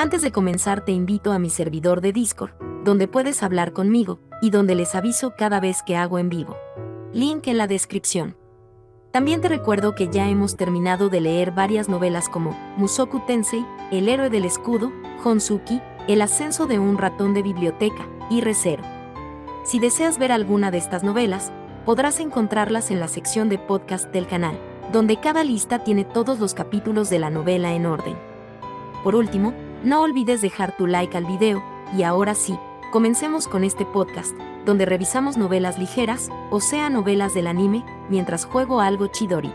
Antes de comenzar te invito a mi servidor de Discord, donde puedes hablar conmigo, y donde les aviso cada vez que hago en vivo. Link en la descripción. También te recuerdo que ya hemos terminado de leer varias novelas como Mushoku Tensei, El héroe del escudo, Honsuki, El ascenso de un ratón de biblioteca, y Re:Zero. Si deseas ver alguna de estas novelas, podrás encontrarlas en la sección de podcast del canal, donde cada lista tiene todos los capítulos de la novela en orden. Por último, no olvides dejar tu like al video, y ahora sí, comencemos con este podcast, donde revisamos novelas ligeras, o sea novelas del anime, mientras juego algo Chidori.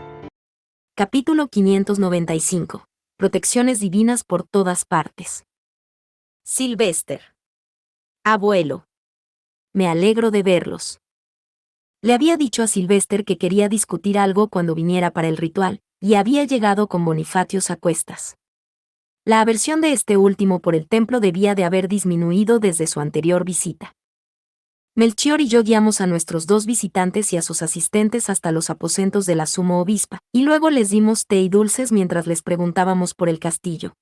Capítulo 595. Protecciones divinas por todas partes. Sylvester. Abuelo. Me alegro de verlos. Le había dicho a Sylvester que quería discutir algo cuando viniera para el ritual, y había llegado con Bonifatios a cuestas. La aversión de este último por el templo debía de haber disminuido desde su anterior visita. Melchior y yo guiamos a nuestros dos visitantes y a sus asistentes hasta los aposentos de la sumo obispa, y luego les dimos té y dulces mientras les preguntábamos por el castillo.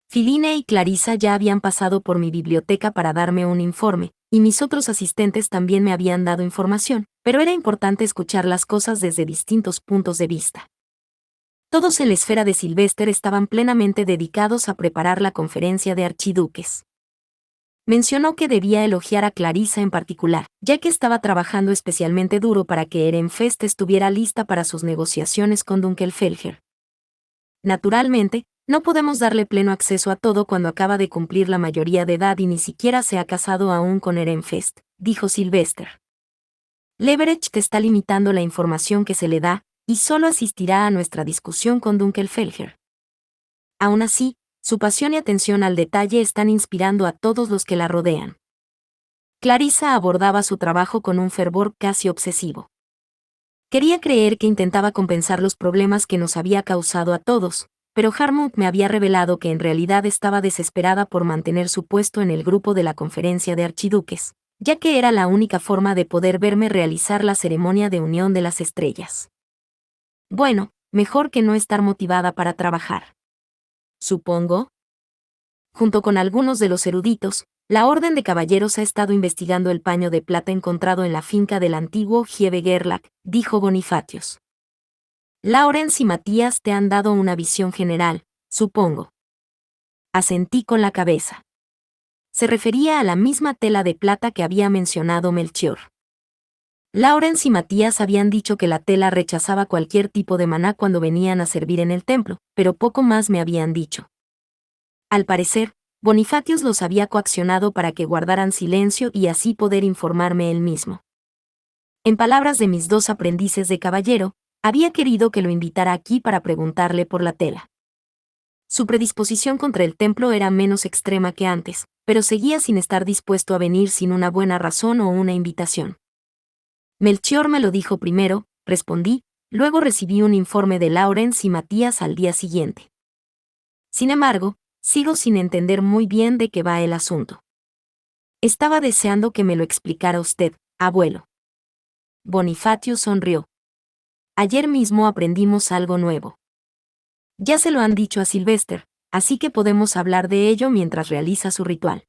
Filine y Clarissa ya habían pasado por mi biblioteca para darme un informe, y mis otros asistentes también me habían dado información, pero era importante escuchar las cosas desde distintos puntos de vista. Todos en la esfera de Sylvester estaban plenamente dedicados a preparar la conferencia de archiduques. Mencionó que debía elogiar a Clarissa en particular, ya que estaba trabajando especialmente duro para que Ehrenfest estuviera lista para sus negociaciones con Dunkelfelger. Naturalmente, no podemos darle pleno acceso a todo cuando acaba de cumplir la mayoría de edad y ni siquiera se ha casado aún con Ehrenfest, dijo Sylvester. Leverage te está limitando la información que se le da, y solo asistirá a nuestra discusión con Dunkelfelger. Aún así, su pasión y atención al detalle están inspirando a todos los que la rodean. Clarissa abordaba su trabajo con un fervor casi obsesivo. Quería creer que intentaba compensar los problemas que nos había causado a todos, pero Harmut me había revelado que en realidad estaba desesperada por mantener su puesto en el grupo de la conferencia de archiduques, ya que era la única forma de poder verme realizar la ceremonia de unión de las estrellas. Bueno, mejor que no estar motivada para trabajar. Supongo. Junto con algunos de los eruditos, la Orden de Caballeros ha estado investigando el paño de plata encontrado en la finca del antiguo Gieve Gerlach, dijo Bonifatios. Lawrence y Matías te han dado una visión general, supongo. Asentí con la cabeza. Se refería a la misma tela de plata que había mencionado Melchior. Lawrence y Matías habían dicho que la tela rechazaba cualquier tipo de maná cuando venían a servir en el templo, pero poco más me habían dicho. Al parecer, Bonifatios los había coaccionado para que guardaran silencio y así poder informarme él mismo. En palabras de mis dos aprendices de caballero, había querido que lo invitara aquí para preguntarle por la tela. Su predisposición contra el templo era menos extrema que antes, pero seguía sin estar dispuesto a venir sin una buena razón o una invitación. Melchior me lo dijo primero, respondí, luego recibí un informe de Lawrence y Matías al día siguiente. Sin embargo, sigo sin entender muy bien de qué va el asunto. Estaba deseando que me lo explicara usted, abuelo. Bonifacio sonrió. Ayer mismo aprendimos algo nuevo. Ya se lo han dicho a Sylvester, así que podemos hablar de ello mientras realiza su ritual.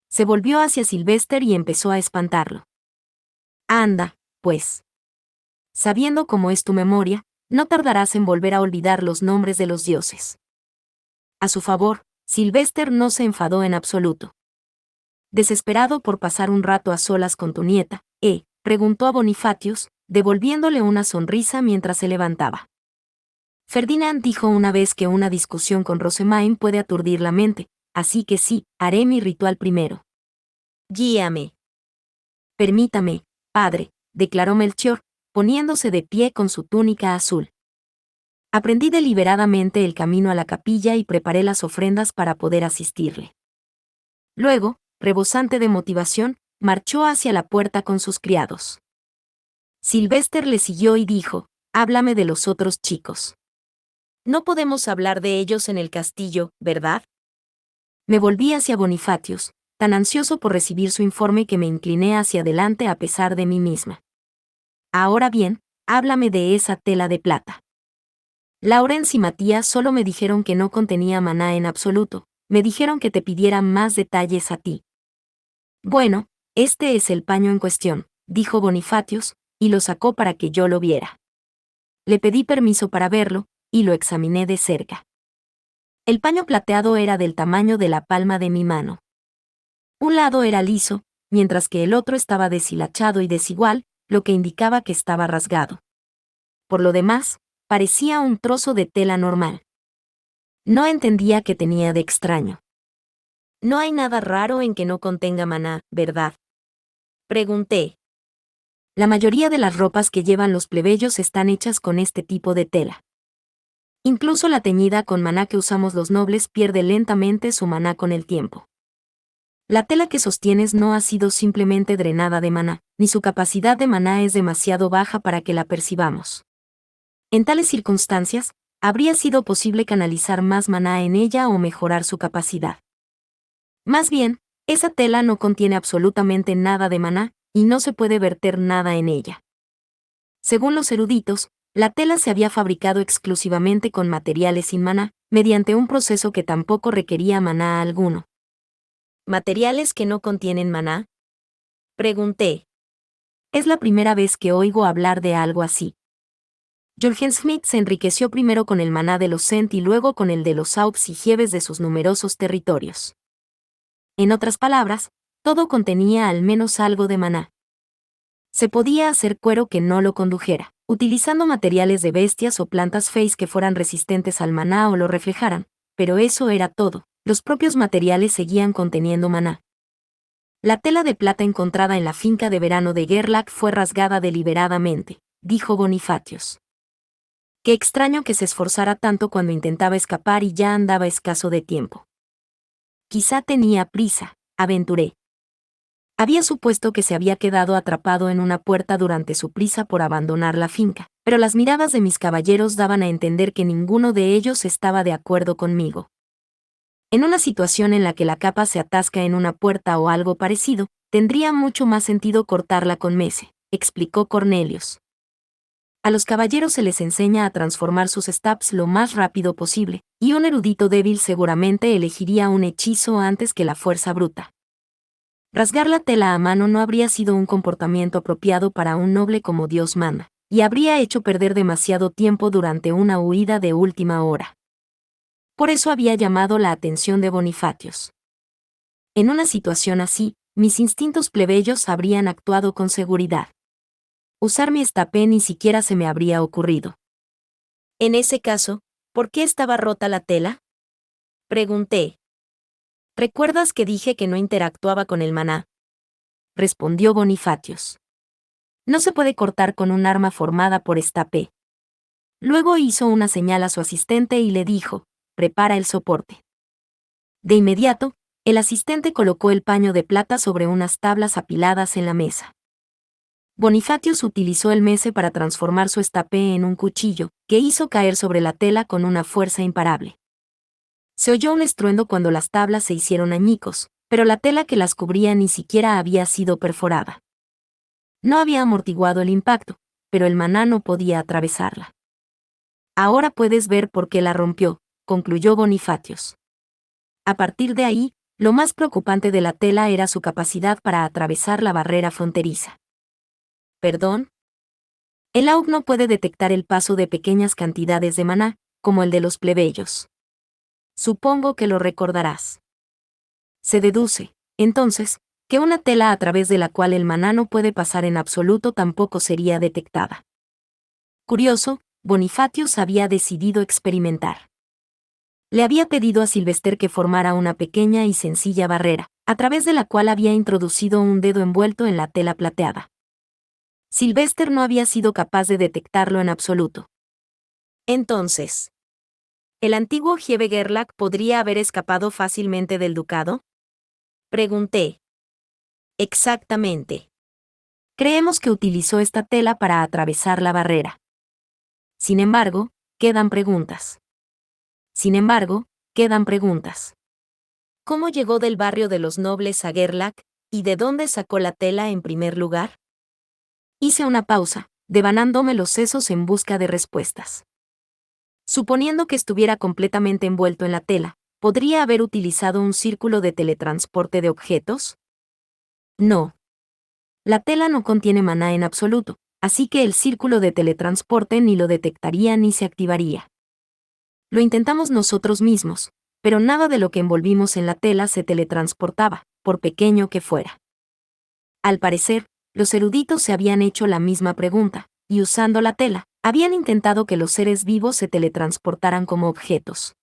Se volvió hacia Sylvester y empezó a espantarlo. Anda, pues. Sabiendo cómo es tu memoria, no tardarás en volver a olvidar los nombres de los dioses. A su favor, Sylvester no se enfadó en absoluto. Desesperado por pasar un rato a solas con tu nieta, preguntó a Bonifatios, devolviéndole una sonrisa mientras se levantaba. Ferdinand dijo una vez que una discusión con Rosemaine puede aturdir la mente, así que sí, haré mi ritual primero. Guíame. Permítame, padre, declaró Melchior, poniéndose de pie con su túnica azul. Aprendí deliberadamente el camino a la capilla y preparé las ofrendas para poder asistirle. Luego, rebosante de motivación, marchó hacia la puerta con sus criados. Sylvester le siguió y dijo, háblame de los otros chicos. No podemos hablar de ellos en el castillo, ¿verdad? Me volví hacia Bonifatios, tan ansioso por recibir su informe que me incliné hacia adelante a pesar de mí misma. Ahora bien, háblame de esa tela de plata. Lawrence y Matías solo me dijeron que no contenía maná en absoluto, me dijeron que te pidiera más detalles a ti. Bueno, este es el paño en cuestión, dijo Bonifatius, y lo sacó para que yo lo viera. Le pedí permiso para verlo, y lo examiné de cerca. El paño plateado era del tamaño de la palma de mi mano. Un lado era liso, mientras que el otro estaba deshilachado y desigual, lo que indicaba que estaba rasgado. Por lo demás, parecía un trozo de tela normal. No entendía qué tenía de extraño. No hay nada raro en que no contenga maná, ¿verdad? Pregunté. La mayoría de las ropas que llevan los plebeyos están hechas con este tipo de tela. Incluso la teñida con maná que usamos los nobles pierde lentamente su maná con el tiempo. La tela que sostienes no ha sido simplemente drenada de maná, ni su capacidad de maná es demasiado baja para que la percibamos. En tales circunstancias, habría sido posible canalizar más maná en ella o mejorar su capacidad. Más bien, esa tela no contiene absolutamente nada de maná, y no se puede verter nada en ella. Según los eruditos, la tela se había fabricado exclusivamente con materiales sin maná, mediante un proceso que tampoco requería maná alguno. ¿Materiales que no contienen maná? Pregunté. Es la primera vez que oigo hablar de algo así. Jorgen Smith se enriqueció primero con el maná de los Sent y luego con el de los Aups y Jebes de sus numerosos territorios. En otras palabras, todo contenía al menos algo de maná. Se podía hacer cuero que no lo condujera, utilizando materiales de bestias o plantas feis que fueran resistentes al maná o lo reflejaran, pero eso era todo, los propios materiales seguían conteniendo maná. La tela de plata encontrada en la finca de verano de Gerlach fue rasgada deliberadamente, dijo Bonifatius. Qué extraño que se esforzara tanto cuando intentaba escapar y ya andaba escaso de tiempo. Quizá tenía prisa, aventuré. Había supuesto que se había quedado atrapado en una puerta durante su prisa por abandonar la finca, pero las miradas de mis caballeros daban a entender que ninguno de ellos estaba de acuerdo conmigo. En una situación en la que la capa se atasca en una puerta o algo parecido, tendría mucho más sentido cortarla con mece, explicó Cornelius. A los caballeros se les enseña a transformar sus stabs lo más rápido posible, y un erudito débil seguramente elegiría un hechizo antes que la fuerza bruta. Rasgar la tela a mano no habría sido un comportamiento apropiado para un noble como Dios manda, y habría hecho perder demasiado tiempo durante una huida de última hora. Por eso había llamado la atención de Bonifatius. En una situación así, mis instintos plebeyos habrían actuado con seguridad. Usar mi estapé ni siquiera se me habría ocurrido. En ese caso, ¿por qué estaba rota la tela? Pregunté. ¿Recuerdas que dije que no interactuaba con el maná? Respondió Bonifatius. No se puede cortar con un arma formada por estapé. Luego hizo una señal a su asistente y le dijo, prepara el soporte. De inmediato, el asistente colocó el paño de plata sobre unas tablas apiladas en la mesa. Bonifatius utilizó el mece para transformar su estapé en un cuchillo, que hizo caer sobre la tela con una fuerza imparable. Se oyó un estruendo cuando las tablas se hicieron añicos, pero la tela que las cubría ni siquiera había sido perforada. No había amortiguado el impacto, pero el maná no podía atravesarla. Ahora puedes ver por qué la rompió, concluyó Bonifatius. A partir de ahí, lo más preocupante de la tela era su capacidad para atravesar la barrera fronteriza. ¿Perdón? El AUG no puede detectar el paso de pequeñas cantidades de maná, como el de los plebeyos. Supongo que lo recordarás. Se deduce, entonces, que una tela a través de la cual el maná no puede pasar en absoluto tampoco sería detectada. Curioso, Bonifatius había decidido experimentar. Le había pedido a Sylvester que formara una pequeña y sencilla barrera, a través de la cual había introducido un dedo envuelto en la tela plateada. Sylvester no había sido capaz de detectarlo en absoluto. Entonces, ¿el antiguo Jefe Gerlach podría haber escapado fácilmente del ducado? Pregunté. Exactamente. Creemos que utilizó esta tela para atravesar la barrera. Sin embargo, quedan preguntas. ¿Cómo llegó del barrio de los nobles a Gerlach, y de dónde sacó la tela en primer lugar? Hice una pausa, devanándome los sesos en busca de respuestas. Suponiendo que estuviera completamente envuelto en la tela, ¿Podría haber utilizado un círculo de teletransporte de objetos? No. La tela no contiene maná en absoluto, así que el círculo de teletransporte ni lo detectaría ni se activaría. Lo intentamos nosotros mismos, pero nada de lo que envolvimos en la tela se teletransportaba, por pequeño que fuera. Al parecer, los eruditos se habían hecho la misma pregunta, y usando la tela, habían intentado que los seres vivos se teletransportaran como objetos.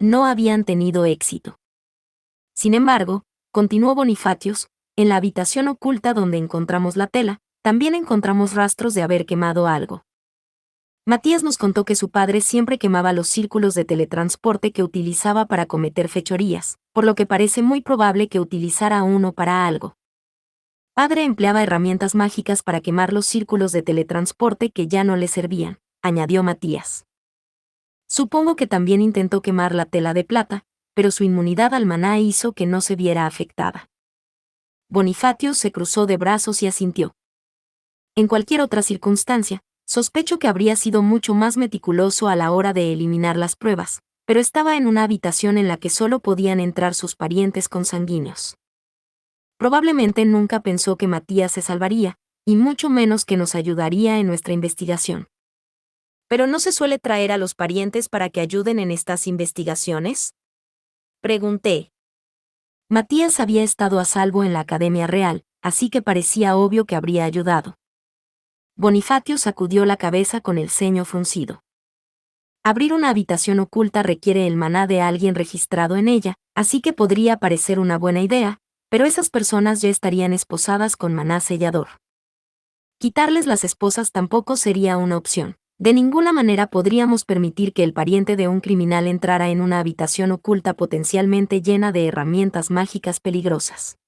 No habían tenido éxito. Sin embargo, continuó Bonifatius, en la habitación oculta donde encontramos la tela, también encontramos rastros de haber quemado algo. Matías nos contó que su padre siempre quemaba los círculos de teletransporte que utilizaba para cometer fechorías, por lo que parece muy probable que utilizara uno para algo. Padre empleaba herramientas mágicas para quemar los círculos de teletransporte que ya no le servían, añadió Matías. Supongo que también intentó quemar la tela de plata, pero su inmunidad al maná hizo que no se viera afectada. Bonifatius se cruzó de brazos y asintió. En cualquier otra circunstancia, sospecho que habría sido mucho más meticuloso a la hora de eliminar las pruebas, pero estaba en una habitación en la que solo podían entrar sus parientes consanguíneos. Probablemente nunca pensó que Matías se salvaría, y mucho menos que nos ayudaría en nuestra investigación. ¿Pero no se suele traer a los parientes para que ayuden en estas investigaciones? Pregunté. Matías había estado a salvo en la Academia Real, así que parecía obvio que habría ayudado. Bonifacio sacudió la cabeza con el ceño fruncido. Abrir una habitación oculta requiere el maná de alguien registrado en ella, así que podría parecer una buena idea, pero esas personas ya estarían esposadas con maná sellador. Quitarles las esposas tampoco sería una opción. De ninguna manera podríamos permitir que el pariente de un criminal entrara en una habitación oculta potencialmente llena de herramientas mágicas peligrosas.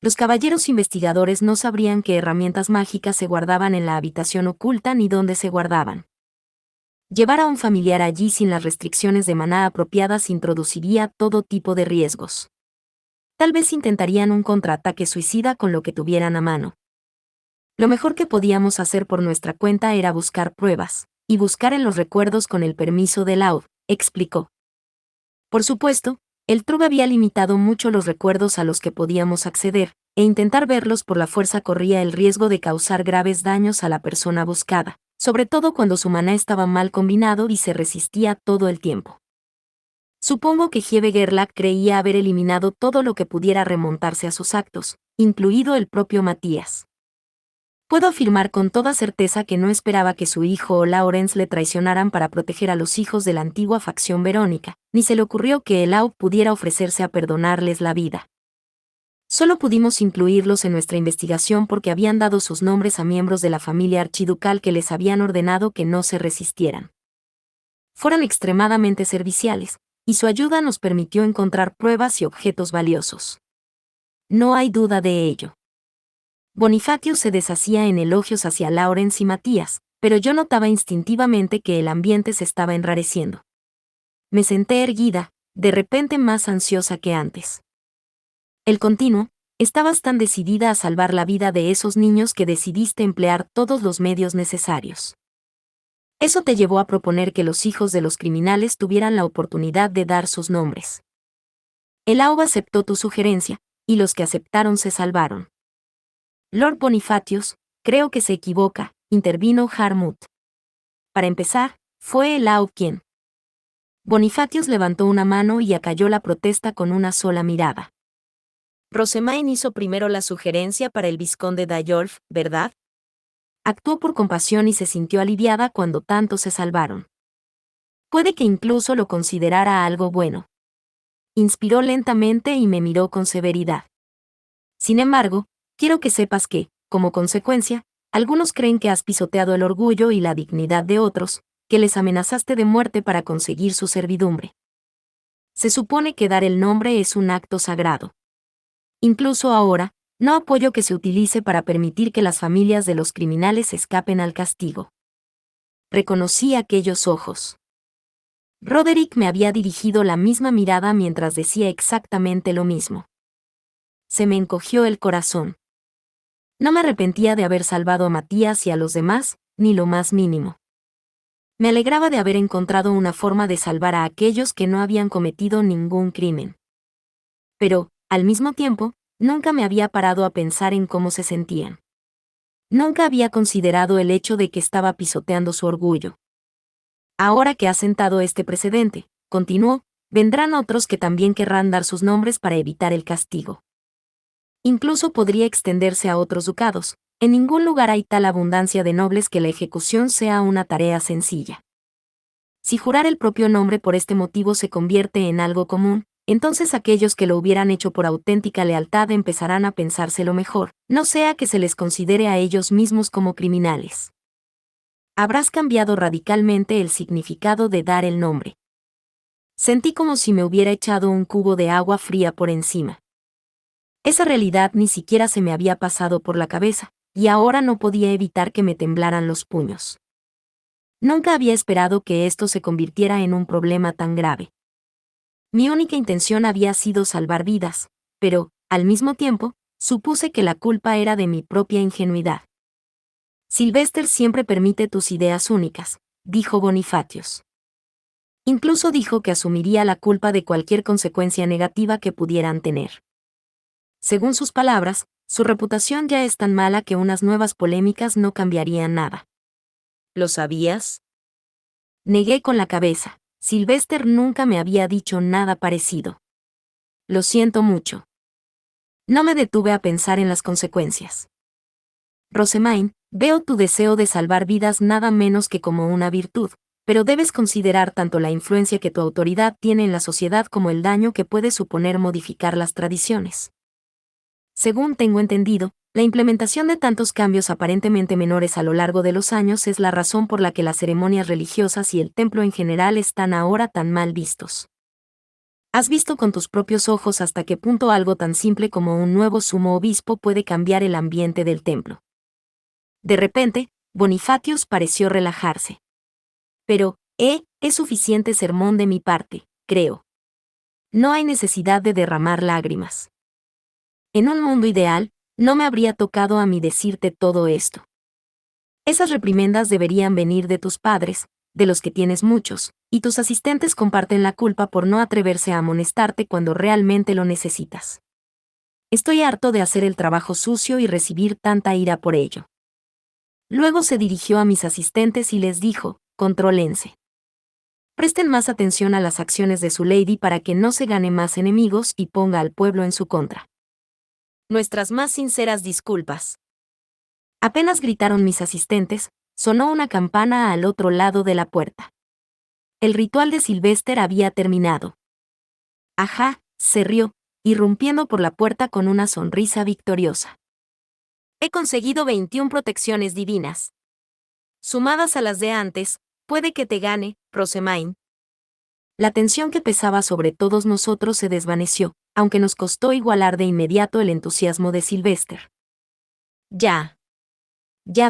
Los caballeros investigadores no sabrían qué herramientas mágicas se guardaban en la habitación oculta ni dónde se guardaban. Llevar a un familiar allí sin las restricciones de maná apropiadas introduciría todo tipo de riesgos. Tal vez intentarían un contraataque suicida con lo que tuvieran a mano. Lo mejor que podíamos hacer por nuestra cuenta era buscar pruebas, y buscar en los recuerdos con el permiso de Laud, explicó. Por supuesto, el Trub había limitado mucho los recuerdos a los que podíamos acceder, e intentar verlos por la fuerza corría el riesgo de causar graves daños a la persona buscada, sobre todo cuando su maná estaba mal combinado y se resistía todo el tiempo. Supongo que Hiebe Gerlach creía haber eliminado todo lo que pudiera remontarse a sus actos, incluido el propio Matías. Puedo afirmar con toda certeza que no esperaba que su hijo o Lawrence le traicionaran para proteger a los hijos de la antigua facción Verónica, ni se le ocurrió que Elau pudiera ofrecerse a perdonarles la vida. Solo pudimos incluirlos en nuestra investigación porque habían dado sus nombres a miembros de la familia archiducal que les habían ordenado que no se resistieran. Fueron extremadamente serviciales, y su ayuda nos permitió encontrar pruebas y objetos valiosos. No hay duda de ello. Bonifacio se deshacía en elogios hacia Lawrence y Matías, pero yo notaba instintivamente que el ambiente se estaba enrareciendo. Me senté erguida, de repente más ansiosa que antes. El continuo, estabas tan decidida a salvar la vida de esos niños que decidiste emplear todos los medios necesarios. Eso te llevó a proponer que los hijos de los criminales tuvieran la oportunidad de dar sus nombres. El Aub aceptó tu sugerencia, y los que aceptaron se salvaron. Lord Bonifatius, creo que se equivoca, intervino Harmut. Para empezar, fue el Aub quien. Bonifatius levantó una mano y acalló la protesta con una sola mirada. Rosemaine hizo primero la sugerencia para el vizconde d'Ayolf, ¿verdad? Actuó por compasión y se sintió aliviada cuando tanto se salvaron. Puede que incluso lo considerara algo bueno. Inspiró lentamente y me miró con severidad. Sin embargo, quiero que sepas que, como consecuencia, algunos creen que has pisoteado el orgullo y la dignidad de otros, que les amenazaste de muerte para conseguir su servidumbre. Se supone que dar el nombre es un acto sagrado. Incluso ahora, no apoyo que se utilice para permitir que las familias de los criminales escapen al castigo. Reconocí aquellos ojos. Roderick me había dirigido la misma mirada mientras decía exactamente lo mismo. Se me encogió el corazón. No me arrepentía de haber salvado a Matías y a los demás, ni lo más mínimo. Me alegraba de haber encontrado una forma de salvar a aquellos que no habían cometido ningún crimen. Pero, al mismo tiempo, nunca me había parado a pensar en cómo se sentían. Nunca había considerado el hecho de que estaba pisoteando su orgullo. Ahora que ha sentado este precedente, continuó, vendrán otros que también querrán dar sus nombres para evitar el castigo. Incluso podría extenderse a otros ducados. En ningún lugar hay tal abundancia de nobles que la ejecución sea una tarea sencilla. Si jurar el propio nombre por este motivo se convierte en algo común, entonces aquellos que lo hubieran hecho por auténtica lealtad empezarán a pensárselo mejor, no sea que se les considere a ellos mismos como criminales. Habrás cambiado radicalmente el significado de dar el nombre. Sentí como si me hubiera echado un cubo de agua fría por encima. Esa realidad ni siquiera se me había pasado por la cabeza, y ahora no podía evitar que me temblaran los puños. Nunca había esperado que esto se convirtiera en un problema tan grave. Mi única intención había sido salvar vidas, pero, al mismo tiempo, supuse que la culpa era de mi propia ingenuidad. Sylvester siempre permite tus ideas únicas, dijo Bonifatius. Incluso dijo que asumiría la culpa de cualquier consecuencia negativa que pudieran tener. Según sus palabras, su reputación ya es tan mala que unas nuevas polémicas no cambiarían nada. ¿Lo sabías? Negué con la cabeza. Sylvester nunca me había dicho nada parecido. Lo siento mucho. No me detuve a pensar en las consecuencias. Rosamine, veo tu deseo de salvar vidas nada menos que como una virtud, pero debes considerar tanto la influencia que tu autoridad tiene en la sociedad como el daño que puede suponer modificar las tradiciones. Según tengo entendido, la implementación de tantos cambios aparentemente menores a lo largo de los años es la razón por la que las ceremonias religiosas y el templo en general están ahora tan mal vistos. Has visto con tus propios ojos hasta qué punto algo tan simple como un nuevo sumo obispo puede cambiar el ambiente del templo. De repente, Bonifatius pareció relajarse. Pero, es suficiente sermón de mi parte, creo. No hay necesidad de derramar lágrimas. En un mundo ideal, no me habría tocado a mí decirte todo esto. Esas reprimendas deberían venir de tus padres, de los que tienes muchos, y tus asistentes comparten la culpa por no atreverse a amonestarte cuando realmente lo necesitas. Estoy harto de hacer el trabajo sucio y recibir tanta ira por ello. Luego se dirigió a mis asistentes y les dijo, contrólense. Presten más atención a las acciones de su lady para que no se gane más enemigos y ponga al pueblo en su contra. Nuestras más sinceras disculpas. Apenas gritaron mis asistentes, sonó una campana al otro lado de la puerta. El ritual de Sylvester había terminado. Ajá, se rió, irrumpiendo por la puerta con una sonrisa victoriosa. He conseguido 21 protecciones divinas. Sumadas a las de antes, puede que te gane, Rosamine. La tensión que pesaba sobre todos nosotros se desvaneció, aunque nos costó igualar de inmediato el entusiasmo de Sylvester. Ya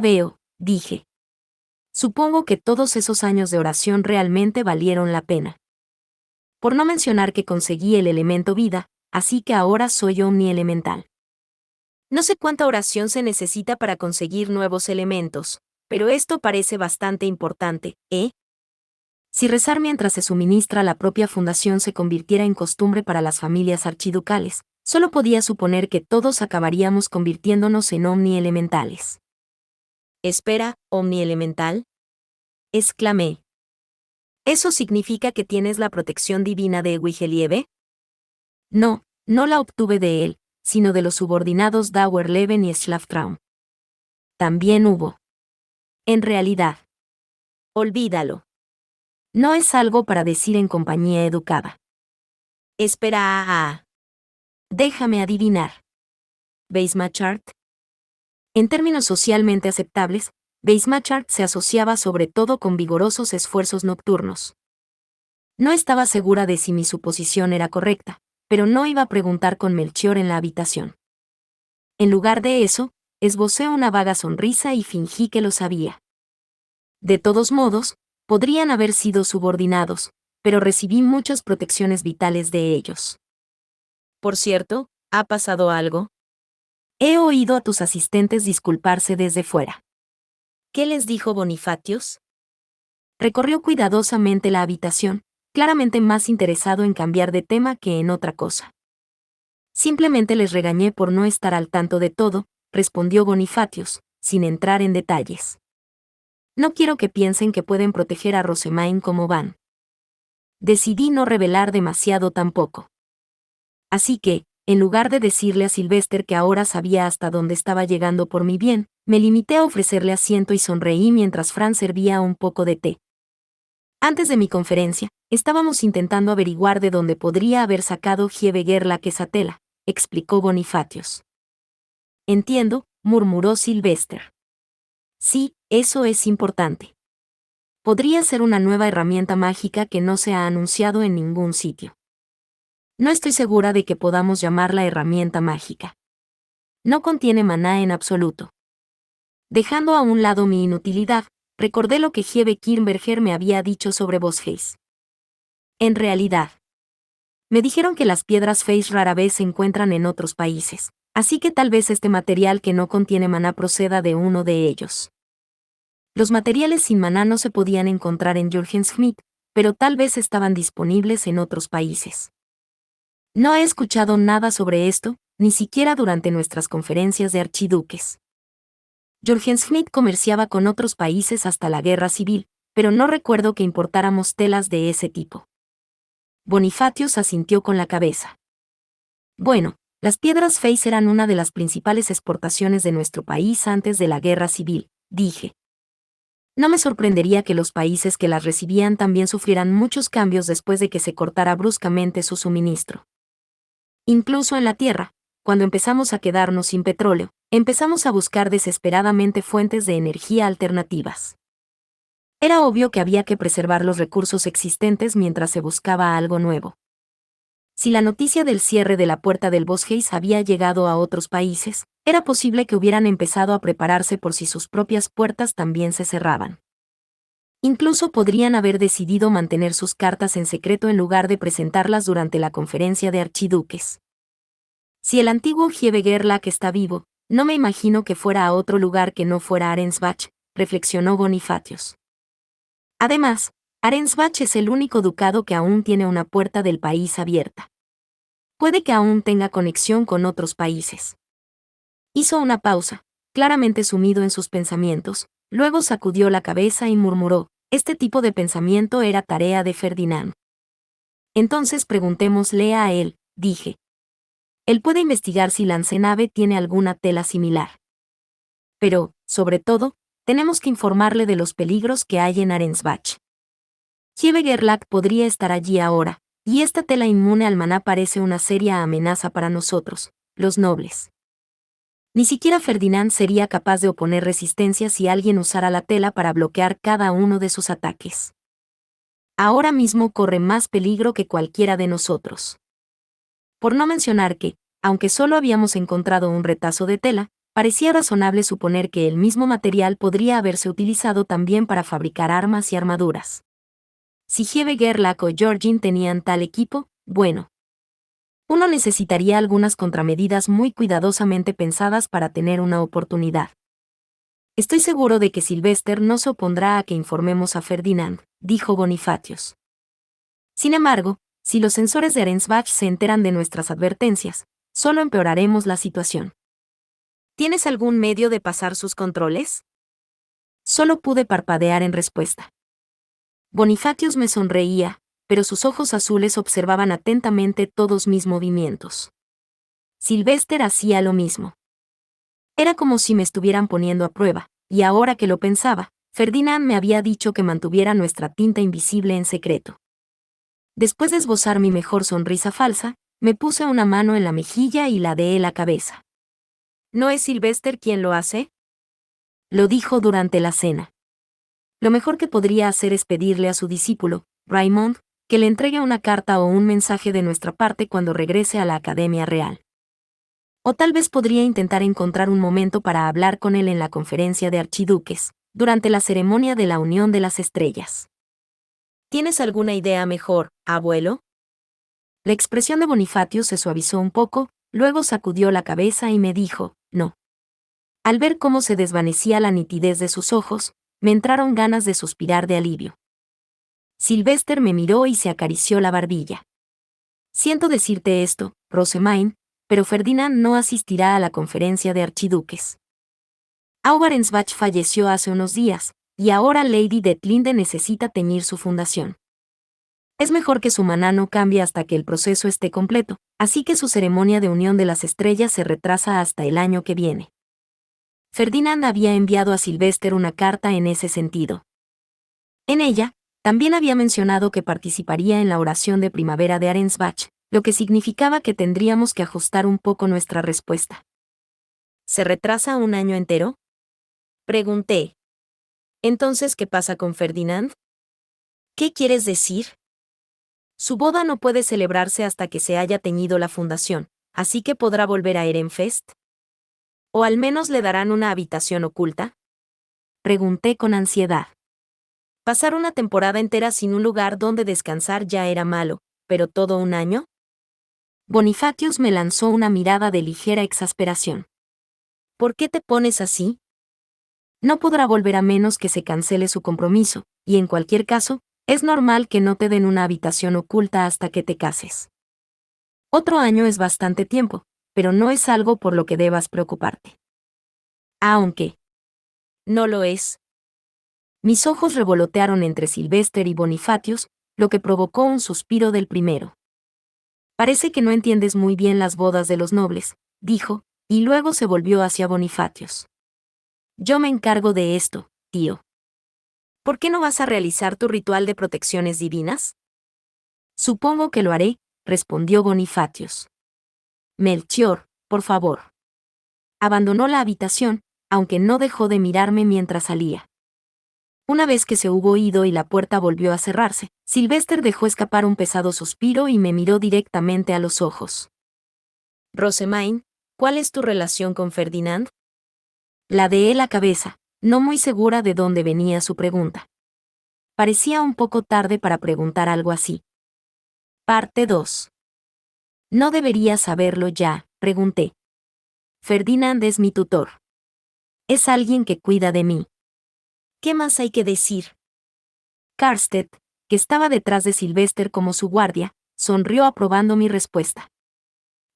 veo, dije. Supongo que todos esos años de oración realmente valieron la pena. Por no mencionar que conseguí el elemento vida, así que ahora soy omnielemental. No sé cuánta oración se necesita para conseguir nuevos elementos, pero esto parece bastante importante, ¿eh? Si rezar mientras se suministra la propia fundación se convirtiera en costumbre para las familias archiducales, solo podía suponer que todos acabaríamos convirtiéndonos en omnielementales. Espera, ¿omnielemental? Exclamé. ¿Eso significa que tienes la protección divina de Wigelieve? No, no la obtuve de él, sino de los subordinados Dauerleben y Schlaftraum. También hubo. En realidad. Olvídalo. No es algo para decir en compañía educada. Espera. Déjame adivinar. ¿Weismachart? En términos socialmente aceptables, Weismachart se asociaba sobre todo con vigorosos esfuerzos nocturnos. No estaba segura de si mi suposición era correcta, pero no iba a preguntar con Melchior en la habitación. En lugar de eso, esbocé una vaga sonrisa y fingí que lo sabía. De todos modos, podrían haber sido subordinados, pero recibí muchas protecciones vitales de ellos. Por cierto, ¿ha pasado algo? He oído a tus asistentes disculparse desde fuera. ¿Qué les dijo Bonifatius? Recorrió cuidadosamente la habitación, claramente más interesado en cambiar de tema que en otra cosa. Simplemente les regañé por no estar al tanto de todo, respondió Bonifatius, sin entrar en detalles. No quiero que piensen que pueden proteger a Rosemaine como van. Decidí no revelar demasiado tampoco. Así que, en lugar de decirle a Sylvester que ahora sabía hasta dónde estaba llegando por mi bien, me limité a ofrecerle asiento y sonreí mientras Fran servía un poco de té. Antes de mi conferencia, estábamos intentando averiguar de dónde podría haber sacado Hiebeger esa tela, explicó Bonifatius. Entiendo, murmuró Sylvester. Sí, eso es importante. Podría ser una nueva herramienta mágica que no se ha anunciado en ningún sitio. No estoy segura de que podamos llamarla herramienta mágica. No contiene maná en absoluto. Dejando a un lado mi inutilidad, recordé lo que Hebe Kirnberger me había dicho sobre Bosface. En realidad, me dijeron que las piedras Face rara vez se encuentran en otros países, así que tal vez este material que no contiene maná proceda de uno de ellos. Los materiales sin maná no se podían encontrar en Jorgenschmidt, pero tal vez estaban disponibles en otros países. No he escuchado nada sobre esto, ni siquiera durante nuestras conferencias de archiduques. Jorgenschmidt comerciaba con otros países hasta la guerra civil, pero no recuerdo que importáramos telas de ese tipo. Bonifatius asintió con la cabeza. Bueno, las piedras Face eran una de las principales exportaciones de nuestro país antes de la guerra civil, dije. No me sorprendería que los países que las recibían también sufrieran muchos cambios después de que se cortara bruscamente su suministro. Incluso en la Tierra, cuando empezamos a quedarnos sin petróleo, empezamos a buscar desesperadamente fuentes de energía alternativas. Era obvio que había que preservar los recursos existentes mientras se buscaba algo nuevo. Si la noticia del cierre de la puerta del Bosgeis había llegado a otros países, era posible que hubieran empezado a prepararse por si sus propias puertas también se cerraban. Incluso podrían haber decidido mantener sus cartas en secreto en lugar de presentarlas durante la conferencia de archiduques. Si el antiguo Hiebeger está vivo, no me imagino que fuera a otro lugar que no fuera Arensbach, reflexionó Bonifatius. Además, Arensbach es el único ducado que aún tiene una puerta del país abierta. Puede que aún tenga conexión con otros países. Hizo una pausa, claramente sumido en sus pensamientos, luego sacudió la cabeza y murmuró, este tipo de pensamiento era tarea de Ferdinand. Entonces preguntémosle a él, dije. Él puede investigar si Lancenave tiene alguna tela similar. Pero, sobre todo, tenemos que informarle de los peligros que hay en Arensbach. Hiebeger podría estar allí ahora, y esta tela inmune al maná parece una seria amenaza para nosotros, los nobles. Ni siquiera Ferdinand sería capaz de oponer resistencia si alguien usara la tela para bloquear cada uno de sus ataques. Ahora mismo corre más peligro que cualquiera de nosotros. Por no mencionar que, aunque solo habíamos encontrado un retazo de tela, parecía razonable suponer que el mismo material podría haberse utilizado también para fabricar armas y armaduras. Si Hiebeger o Georgin tenían tal equipo, bueno. Uno necesitaría algunas contramedidas muy cuidadosamente pensadas para tener una oportunidad. Estoy seguro de que Sylvester no se opondrá a que informemos a Ferdinand, dijo Bonifatius. Sin embargo, si los sensores de Arensbach se enteran de nuestras advertencias, solo empeoraremos la situación. ¿Tienes algún medio de pasar sus controles? Solo pude parpadear en respuesta. Bonifatius me sonreía, pero sus ojos azules observaban atentamente todos mis movimientos. Sylvester hacía lo mismo. Era como si me estuvieran poniendo a prueba, y ahora que lo pensaba, Ferdinand me había dicho que mantuviera nuestra tinta invisible en secreto. Después de esbozar mi mejor sonrisa falsa, me puse una mano en la mejilla y ladeé la cabeza. ¿No es Sylvester quien lo hace? Lo dijo durante la cena. Lo mejor que podría hacer es pedirle a su discípulo, Raymond, que le entregue una carta o un mensaje de nuestra parte cuando regrese a la Academia Real. O tal vez podría intentar encontrar un momento para hablar con él en la conferencia de archiduques, durante la ceremonia de la Unión de las Estrellas. ¿Tienes alguna idea mejor, abuelo? La expresión de Bonifatius se suavizó un poco, luego sacudió la cabeza y me dijo, no. Al ver cómo se desvanecía la nitidez de sus ojos, me entraron ganas de suspirar de alivio. Sylvester me miró y se acarició la barbilla. Siento decirte esto, Rosamine, pero Ferdinand no asistirá a la conferencia de archiduques. Augarensbach falleció hace unos días, y ahora Lady Detlinde necesita teñir su fundación. Es mejor que su maná no cambie hasta que el proceso esté completo, así que su ceremonia de unión de las estrellas se retrasa hasta el año que viene. Ferdinand había enviado a Sylvester una carta en ese sentido. En ella, también había mencionado que participaría en la oración de primavera de Arensbach, lo que significaba que tendríamos que ajustar un poco nuestra respuesta. ¿Se retrasa un año entero? Pregunté. Entonces, ¿qué pasa con Ferdinand? ¿Qué quieres decir? Su boda no puede celebrarse hasta que se haya teñido la fundación, así que podrá volver a Ehrenfest. ¿O al menos le darán una habitación oculta? Pregunté con ansiedad. Pasar una temporada entera sin un lugar donde descansar ya era malo, pero ¿todo un año? Bonifatius me lanzó una mirada de ligera exasperación. ¿Por qué te pones así? No podrá volver a menos que se cancele su compromiso, y en cualquier caso, es normal que no te den una habitación oculta hasta que te cases. Otro año es bastante tiempo, pero no es algo por lo que debas preocuparte. Aunque no lo es. Mis ojos revolotearon entre Sylvester y Bonifatius, lo que provocó un suspiro del primero. Parece que no entiendes muy bien las bodas de los nobles, dijo, y luego se volvió hacia Bonifatius. Yo me encargo de esto, tío. ¿Por qué no vas a realizar tu ritual de protecciones divinas? Supongo que lo haré, respondió Bonifatius. Melchior, por favor. Abandonó la habitación, aunque no dejó de mirarme mientras salía. Una vez que se hubo ido y la puerta volvió a cerrarse, Sylvester dejó escapar un pesado suspiro y me miró directamente a los ojos. Rosamine, ¿cuál es tu relación con Ferdinand? Ladeé la cabeza, no muy segura de dónde venía su pregunta. Parecía un poco tarde para preguntar algo así. Parte 2. No debería saberlo ya, pregunté. Ferdinand es mi tutor. Es alguien que cuida de mí. ¿Qué más hay que decir? Karstedt, que estaba detrás de Sylvester como su guardia, sonrió aprobando mi respuesta.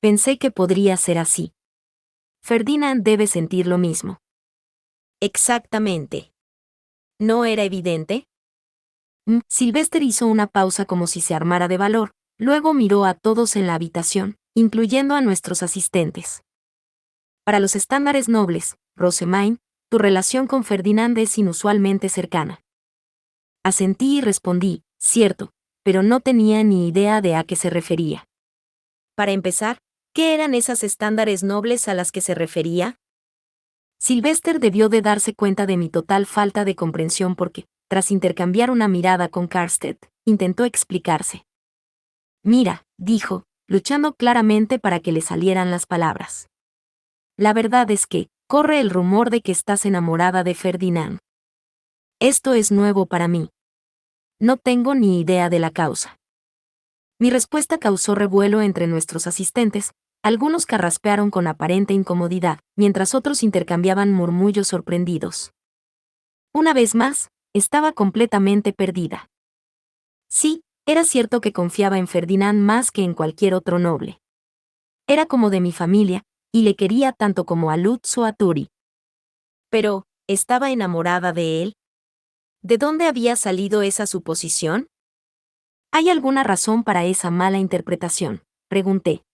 Pensé que podría ser así. Ferdinand debe sentir lo mismo. Exactamente. ¿No era evidente? Sylvester hizo una pausa como si se armara de valor, luego miró a todos en la habitación, incluyendo a nuestros asistentes. Para los estándares nobles, Rosamine, tu relación con Ferdinand es inusualmente cercana. Asentí y respondí, cierto, pero no tenía ni idea de a qué se refería. Para empezar, ¿qué eran esas estándares nobles a las que se refería? Sylvester debió de darse cuenta de mi total falta de comprensión porque, tras intercambiar una mirada con Karstedt, intentó explicarse. Mira, dijo, luchando claramente para que le salieran las palabras. La verdad es que, corre el rumor de que estás enamorada de Ferdinand. Esto es nuevo para mí. No tengo ni idea de la causa. Mi respuesta causó revuelo entre nuestros asistentes, algunos carraspearon con aparente incomodidad, mientras otros intercambiaban murmullos sorprendidos. Una vez más, estaba completamente perdida. Sí, era cierto que confiaba en Ferdinand más que en cualquier otro noble. Era como de mi familia, y le quería tanto como a Lutz o a Turi. Pero, ¿estaba enamorada de él? ¿De dónde había salido esa suposición? ¿Hay alguna razón para esa mala interpretación?, pregunté.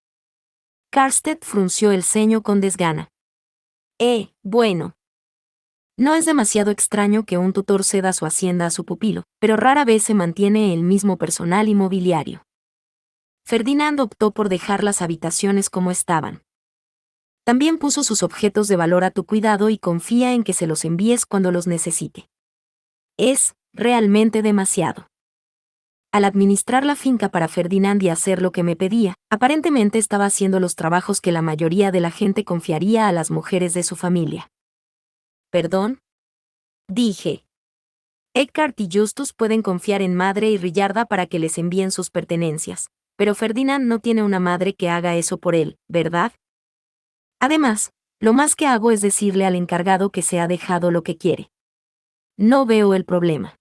Karstedt frunció el ceño con desgana. Bueno. No es demasiado extraño que un tutor ceda su hacienda a su pupilo, pero rara vez se mantiene el mismo personal y mobiliario. Ferdinand optó por dejar las habitaciones como estaban. También puso sus objetos de valor a tu cuidado y confía en que se los envíes cuando los necesite. Es, realmente demasiado. Al administrar la finca para Ferdinand y hacer lo que me pedía, aparentemente estaba haciendo los trabajos que la mayoría de la gente confiaría a las mujeres de su familia. ¿Perdón? Dije. Eckhart y Justus pueden confiar en Madre y Rillarda para que les envíen sus pertenencias, pero Ferdinand no tiene una madre que haga eso por él, ¿verdad? Además, lo más que hago es decirle al encargado que se ha dejado lo que quiere. No veo el problema.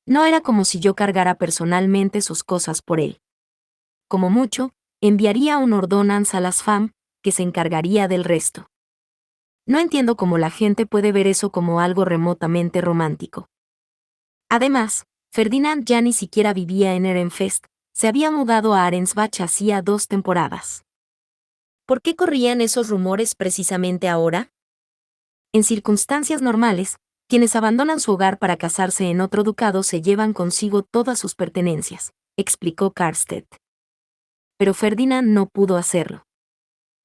No era como si yo cargara personalmente sus cosas por él. Como mucho, enviaría un ordonance a las FAM, que se encargaría del resto. No entiendo cómo la gente puede ver eso como algo remotamente romántico. Además, Ferdinand ya ni siquiera vivía en Ehrenfest, se había mudado a Arensbach hacía 2 temporadas. ¿Por qué corrían esos rumores precisamente ahora? En circunstancias normales, quienes abandonan su hogar para casarse en otro ducado se llevan consigo todas sus pertenencias, explicó Karstedt. Pero Ferdinand no pudo hacerlo.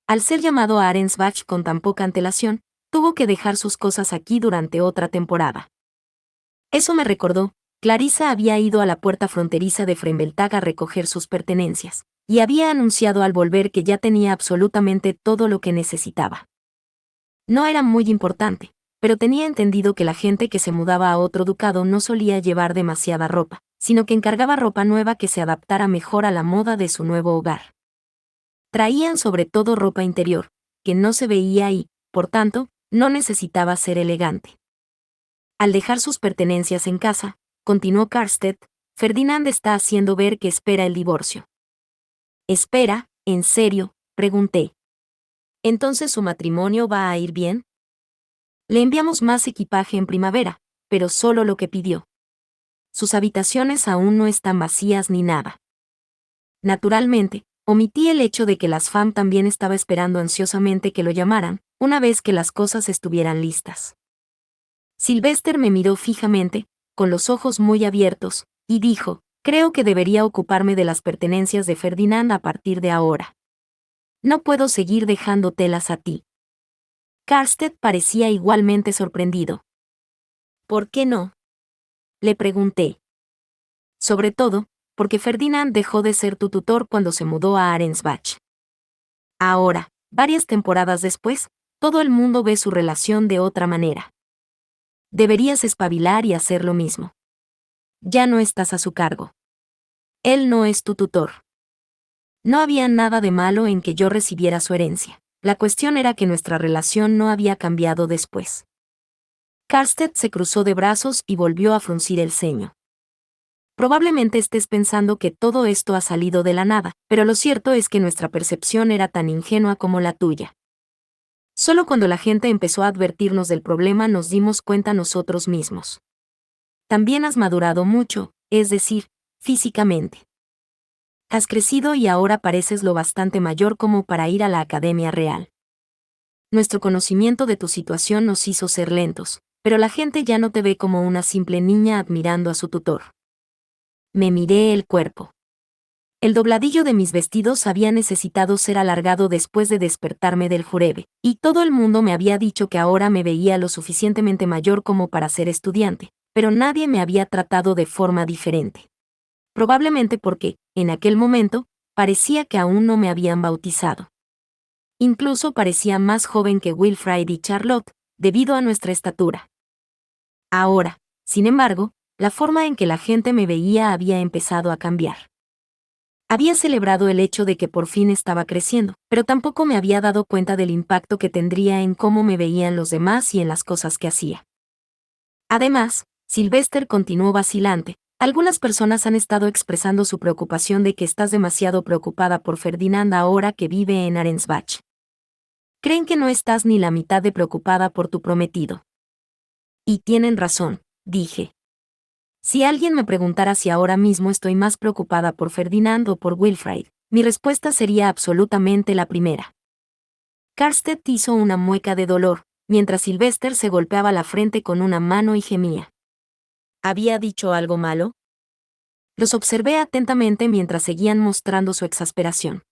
Al ser llamado a Arensbach con tan poca antelación, tuvo que dejar sus cosas aquí durante otra temporada. Eso me recordó, Clarissa había ido a la puerta fronteriza de Frembeltag a recoger sus pertenencias, y había anunciado al volver que ya tenía absolutamente todo lo que necesitaba. No era muy importante, pero tenía entendido que la gente que se mudaba a otro ducado no solía llevar demasiada ropa, sino que encargaba ropa nueva que se adaptara mejor a la moda de su nuevo hogar. Traían sobre todo ropa interior, que no se veía y, por tanto, no necesitaba ser elegante. Al dejar sus pertenencias en casa, continuó Karstedt, Ferdinand está haciendo ver que espera el divorcio. ¿Espera? ¿En serio? Pregunté. ¿Entonces su matrimonio va a ir bien? Le enviamos más equipaje en primavera, pero solo lo que pidió. Sus habitaciones aún no están vacías ni nada. Naturalmente, omití el hecho de que las FAM también estaba esperando ansiosamente que lo llamaran, una vez que las cosas estuvieran listas. Sylvester me miró fijamente, con los ojos muy abiertos, y dijo, creo que debería ocuparme de las pertenencias de Ferdinand a partir de ahora. No puedo seguir dejando telas a ti. Karstedt parecía igualmente sorprendido. ¿Por qué no? Le pregunté. Sobre todo, porque Ferdinand dejó de ser tu tutor cuando se mudó a Arensbach. Ahora, varias temporadas después, todo el mundo ve su relación de otra manera. Deberías espabilar y hacer lo mismo. Ya no estás a su cargo. Él no es tu tutor. No había nada de malo en que yo recibiera su herencia. La cuestión era que nuestra relación no había cambiado después. Karstedt se cruzó de brazos y volvió a fruncir el ceño. Probablemente estés pensando que todo esto ha salido de la nada, pero lo cierto es que nuestra percepción era tan ingenua como la tuya. Solo cuando la gente empezó a advertirnos del problema nos dimos cuenta nosotros mismos. También has madurado mucho, es decir, físicamente. Has crecido y ahora pareces lo bastante mayor como para ir a la Academia Real. Nuestro conocimiento de tu situación nos hizo ser lentos, pero la gente ya no te ve como una simple niña admirando a su tutor. Me miré el cuerpo. El dobladillo de mis vestidos había necesitado ser alargado después de despertarme del jurebe, y todo el mundo me había dicho que ahora me veía lo suficientemente mayor como para ser estudiante, pero nadie me había tratado de forma diferente. Probablemente porque, en aquel momento, parecía que aún no me habían bautizado. Incluso parecía más joven que Wilfrid y Charlotte, debido a nuestra estatura. Ahora, sin embargo, la forma en que la gente me veía había empezado a cambiar. Había celebrado el hecho de que por fin estaba creciendo, pero tampoco me había dado cuenta del impacto que tendría en cómo me veían los demás y en las cosas que hacía. Además, Sylvester continuó vacilante. Algunas personas han estado expresando su preocupación de que estás demasiado preocupada por Ferdinand ahora que vive en Arensbach. Creen que no estás ni la mitad de preocupada por tu prometido. Y tienen razón, dije. Si alguien me preguntara si ahora mismo estoy más preocupada por Ferdinand o por Wilfrid, mi respuesta sería absolutamente la primera. Karstedt hizo una mueca de dolor, mientras Sylvester se golpeaba la frente con una mano y gemía. ¿Había dicho algo malo? Los observé atentamente mientras seguían mostrando su exasperación.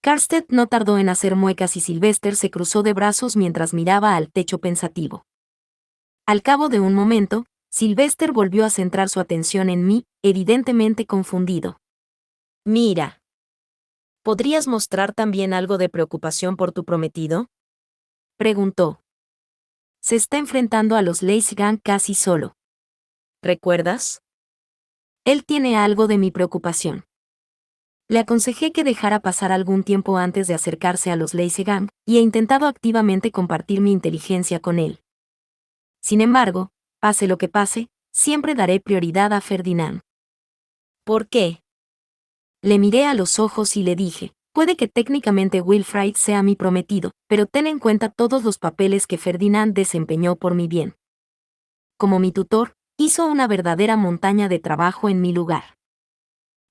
Karstedt no tardó en hacer muecas y Sylvester se cruzó de brazos mientras miraba al techo pensativo. Al cabo de un momento, Sylvester volvió a centrar su atención en mí, evidentemente confundido. Mira. ¿Podrías mostrar también algo de preocupación por tu prometido? Preguntó. Se está enfrentando a los Leisgang casi solo. ¿Recuerdas? Él tiene algo de mi preocupación. Le aconsejé que dejara pasar algún tiempo antes de acercarse a los Leisgang, y he intentado activamente compartir mi inteligencia con él. Sin embargo, pase lo que pase, siempre daré prioridad a Ferdinand. ¿Por qué? Le miré a los ojos y le dije, puede que técnicamente Wilfrid sea mi prometido, pero ten en cuenta todos los papeles que Ferdinand desempeñó por mi bien. Como mi tutor, hizo una verdadera montaña de trabajo en mi lugar.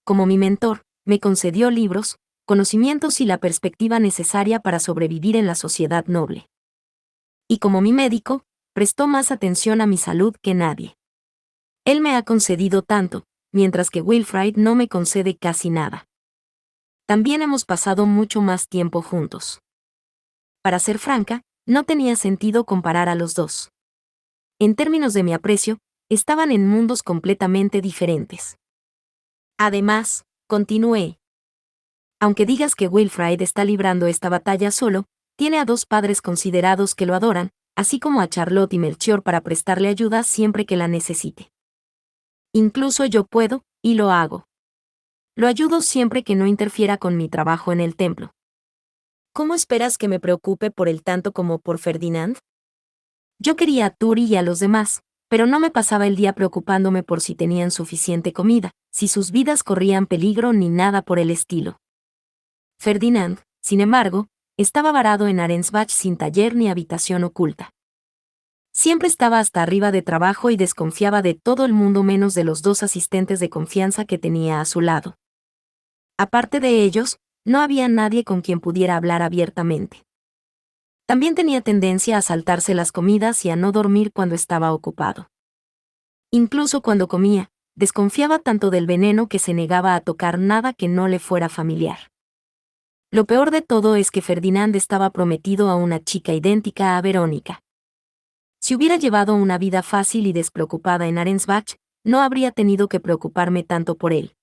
Como mi mentor, me concedió libros, conocimientos y la perspectiva necesaria para sobrevivir en la sociedad noble. Y como mi médico, prestó más atención a mi salud que nadie. Él me ha concedido tanto, mientras que Wilfrid no me concede casi nada. También hemos pasado mucho más tiempo juntos. Para ser franca, no tenía sentido comparar a los dos. En términos de mi aprecio, estaban en mundos completamente diferentes. Además, continué. Aunque digas que Wilfrid está librando esta batalla solo, tiene a dos padres considerados que lo adoran, así como a Charlotte y Melchior para prestarle ayuda siempre que la necesite. Incluso yo puedo, y lo hago. Lo ayudo siempre que no interfiera con mi trabajo en el templo. ¿Cómo esperas que me preocupe por él tanto como por Ferdinand? Yo quería a Turi y a los demás, pero no me pasaba el día preocupándome por si tenían suficiente comida, si sus vidas corrían peligro ni nada por el estilo. Ferdinand, sin embargo, estaba varado en Arensbach sin taller ni habitación oculta. Siempre estaba hasta arriba de trabajo y desconfiaba de todo el mundo menos de los dos asistentes de confianza que tenía a su lado. Aparte de ellos, no había nadie con quien pudiera hablar abiertamente. También tenía tendencia a saltarse las comidas y a no dormir cuando estaba ocupado. Incluso cuando comía, desconfiaba tanto del veneno que se negaba a tocar nada que no le fuera familiar. Lo peor de todo es que Ferdinand estaba prometido a una chica idéntica a Verónica. Si hubiera llevado una vida fácil y despreocupada en Arensbach, no habría tenido que preocuparme tanto por él.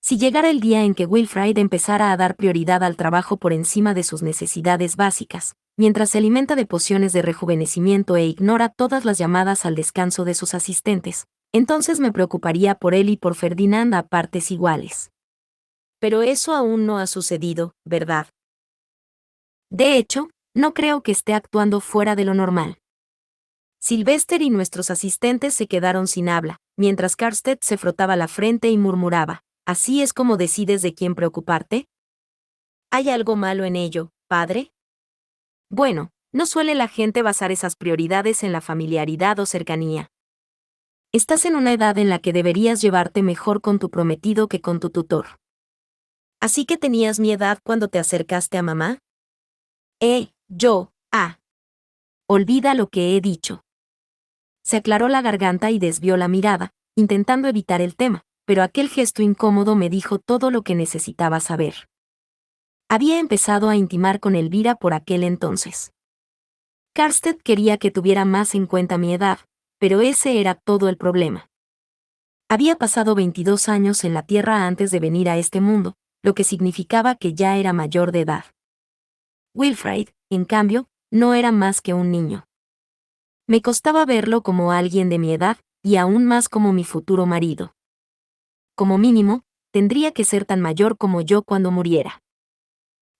Si llegara el día en que Wilfrid empezara a dar prioridad al trabajo por encima de sus necesidades básicas, mientras se alimenta de pociones de rejuvenecimiento e ignora todas las llamadas al descanso de sus asistentes, entonces me preocuparía por él y por Ferdinand a partes iguales. Pero eso aún no ha sucedido, ¿verdad? De hecho, no creo que esté actuando fuera de lo normal. Sylvester y nuestros asistentes se quedaron sin habla, mientras Karstedt se frotaba la frente y murmuraba, ¿así es como decides de quién preocuparte? ¿Hay algo malo en ello, padre? Bueno, no suele la gente basar esas prioridades en la familiaridad o cercanía. Estás en una edad en la que deberías llevarte mejor con tu prometido que con tu tutor. ¿Así que tenías mi edad cuando te acercaste a mamá? Olvida lo que he dicho. Se aclaró la garganta y desvió la mirada, intentando evitar el tema, pero aquel gesto incómodo me dijo todo lo que necesitaba saber. Había empezado a intimar con Elvira por aquel entonces. Karstedt quería que tuviera más en cuenta mi edad, pero ese era todo el problema. Había pasado 22 años en la Tierra antes de venir a este mundo, lo que significaba que ya era mayor de edad. Wilfrid, en cambio, no era más que un niño. Me costaba verlo como alguien de mi edad, y aún más como mi futuro marido. Como mínimo, tendría que ser tan mayor como yo cuando muriera.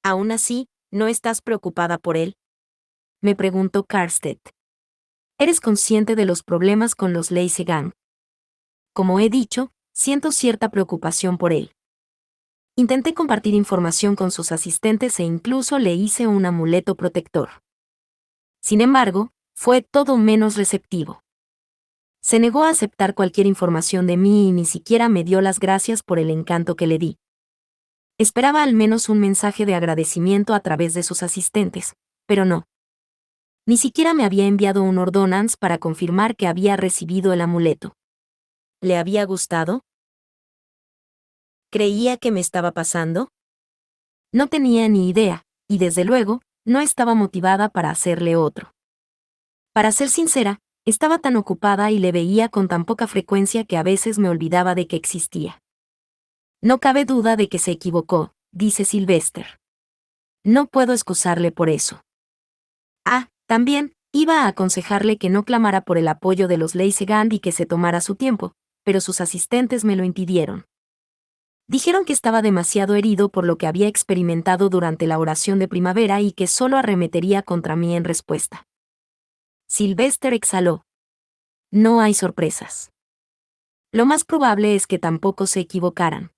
Aún así, ¿no estás preocupada por él?, me preguntó Karstedt. ¿Eres consciente de los problemas con los Leisegang? Como he dicho, siento cierta preocupación por él. Intenté compartir información con sus asistentes e incluso le hice un amuleto protector. Sin embargo, fue todo menos receptivo. Se negó a aceptar cualquier información de mí y ni siquiera me dio las gracias por el encanto que le di. Esperaba al menos un mensaje de agradecimiento a través de sus asistentes, pero no. Ni siquiera me había enviado un ordonnance para confirmar que había recibido el amuleto. ¿Le había gustado? ¿Creía que me estaba pasando? No tenía ni idea, y desde luego, no estaba motivada para hacerle otro. Para ser sincera, estaba tan ocupada y le veía con tan poca frecuencia que a veces me olvidaba de que existía. No cabe duda de que se equivocó, dice Sylvester. No puedo excusarle por eso. También, iba a aconsejarle que no clamara por el apoyo de los Leisegang y que se tomara su tiempo, pero sus asistentes me lo impidieron. Dijeron que estaba demasiado herido por lo que había experimentado durante la oración de primavera y que solo arremetería contra mí en respuesta. Sylvester exhaló. no hay sorpresas. Lo más probable es que tampoco se equivocaran,